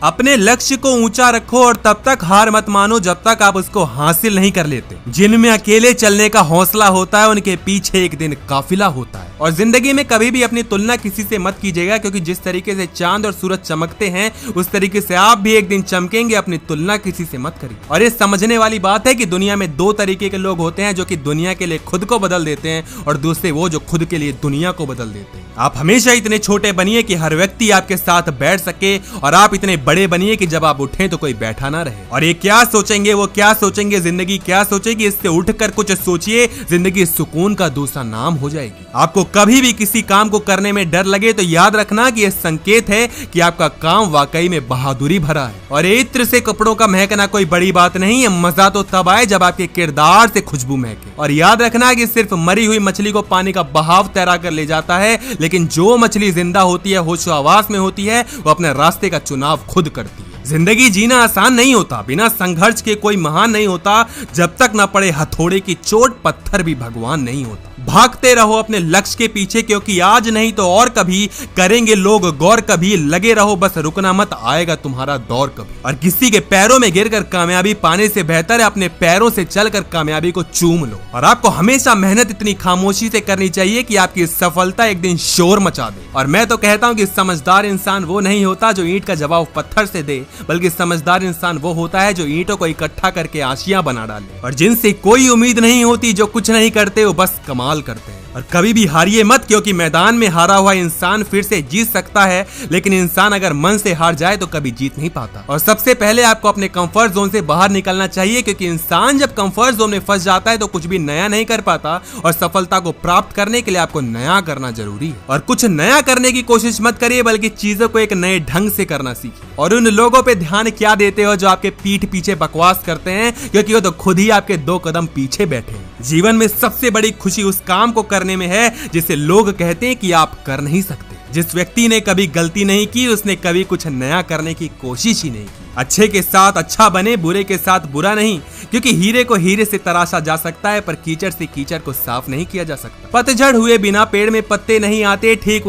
अपने लक्ष्य को ऊंचा रखो और तब तक हार मत मानो जब तक आप उसको हासिल नहीं कर लेते। जिनमें अकेले चलने का हौसला होता है उनके पीछे एक दिन काफिला होता है। और जिंदगी में कभी भी अपनी तुलना किसी से मत कीजिएगा, क्योंकि जिस तरीके से चांद और सूरज चमकते हैं उस तरीके से आप भी एक दिन चमकेंगे। अपनी तुलना किसी से मत करिए। और ये समझने वाली बात है कि दुनिया में दो तरीके के लोग होते हैं, जो कि दुनिया के लिए खुद को बदल देते हैं और दूसरे वो जो खुद के लिए दुनिया को बदल देते हैं। आप हमेशा इतने छोटे बनिए कि हर व्यक्ति आपके साथ बैठ सके, और आप इतने बड़े बनिए कि जब आप उठें तो कोई बैठा ना रहे। और ये क्या सोचेंगे, वो क्या सोचेंगे, जिंदगी क्या सोचेगी, इससे उठकर कुछ सोचिए। जिंदगी सुकून का दूसरा नाम हो जाएगी। आपको कभी भी किसी काम को करने में डर लगे तो याद रखना कि यह संकेत है कि आपका काम वाकई में बहादुरी भरा है। और इत्र से कपड़ों का महकना कोई बड़ी बात नहीं है। मजा तो तब आए जब आपके किरदार से खुशबू महके। और याद रखना कि सिर्फ मरी हुई मछली को पानी का बहाव तैरा कर ले जाता है, लेकिन जो मछली जिंदा होती है, होशो हवास में होती है, वो अपने रास्ते का चुनाव खुद करती है। जिंदगी जीना आसान नहीं होता, बिना संघर्ष के कोई महान नहीं होता। जब तक न पड़े हथौड़े की चोट, पत्थर भी भगवान नहीं होता। भागते रहो अपने लक्ष्य के पीछे, क्योंकि आज नहीं तो और कभी करेंगे लोग गौर। कभी लगे रहो, बस रुकना मत, आएगा तुम्हारा दौर कभी। और किसी के पैरों में गिरकर कामयाबी पाने से बेहतर है अपने पैरों से चलकर कामयाबी को चूम लो। और आपको हमेशा मेहनत इतनी खामोशी से करनी चाहिए कि आपकी सफलता एक दिन शोर मचा दे। और मैं तो कहता हूँ कि समझदार इंसान वो नहीं होता जो ईंट का जवाब पत्थर से दे, बल्कि समझदार इंसान वो होता है जो ईंटों को इकट्ठा करके आशियां बना डाले। और जिनसे कोई उम्मीद नहीं होती, जो कुछ नहीं करते, वो बस कमाल करते हैं। और कभी भी हारिए मत, क्योंकि मैदान में हारा हुआ इंसान फिर से जीत सकता है, लेकिन इंसान अगर मन से हार जाए तो कभी जीत नहीं पाता। और सबसे पहले आपको अपने कंफर्ट जोन से बाहर निकलना चाहिए, क्योंकि इंसान जब कंफर्ट जोन में फंस जाता है तो कुछ भी नया नहीं कर पाता। और सफलता को प्राप्त करने के लिए आपको नया करना जरूरी है। और कुछ नया करने की कोशिश मत करिए, बल्कि चीजों को एक नए ढंग से करना सीखिए। और उन लोगों पे ध्यान क्या देते हो जो आपके पीठ पीछे बकवास करते हैं, क्योंकि वो तो खुद ही आपके 2 कदम पीछे बैठे हैं। जीवन में सबसे बड़ी खुशी उस काम को करने में है जिसे लोग कहते हैं कि आप कर नहीं सकते। जिस व्यक्ति ने कभी गलती नहीं की, उसने कभी कुछ नया करने की कोशिश ही नहीं की। अच्छे के साथ अच्छा बने, बुरे के साथ बुरा नहीं, क्योंकि हीरे को हीरे से तराशा जा सकता है, पर कीचड़ से कीचड़ को साफ नहीं किया जा सकता। पतझड़ हुए बिना पेड़ में पत्ते नहीं आते। ठीक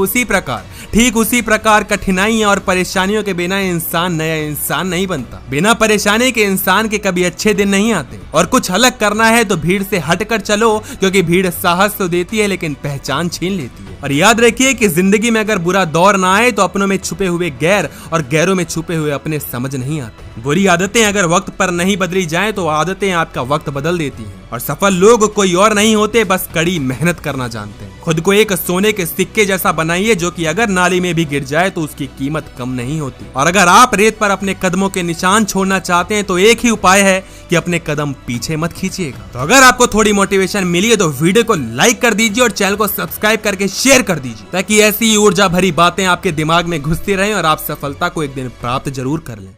उसी प्रकार कठिनाइयां और परेशानियों के बिना इंसान नया इंसान नहीं बनता। बिना परेशानी के इंसान के कभी अच्छे दिन नहीं आते। और कुछ अलग करना है तो भीड़ से हटकर चलो, क्योंकि भीड़ साहस तो देती है लेकिन पहचान छीन लेती है। और याद रखिए कि जिंदगी में अगर बुरा दौर ना आए तो अपनों में छुपे हुए गैर और गैरों में छुपे हुए अपने समझ नहीं आते। बुरी आदतें अगर वक्त पर नहीं बदली जाएं तो आदतें आपका वक्त बदल देती हैं। और सफल लोग कोई और नहीं होते, बस कड़ी मेहनत करना जानते हैं। खुद को एक सोने के सिक्के जैसा बनाइए, जो कि अगर नाली में भी गिर जाए तो उसकी कीमत कम नहीं होती। और अगर आप रेत पर अपने कदमों के निशान छोड़ना चाहते हैं तो एक ही उपाय है कि अपने कदम पीछे मत खींचिएगा। तो अगर आपको थोड़ी मोटिवेशन मिली है तो वीडियो को लाइक कर दीजिए और चैनल को सब्सक्राइब करके शेयर कर दीजिए, ताकि ऐसी ऊर्जा भरी बातें आपके दिमाग में घुसती रहें और आप सफलता को एक दिन प्राप्त जरूर कर लें।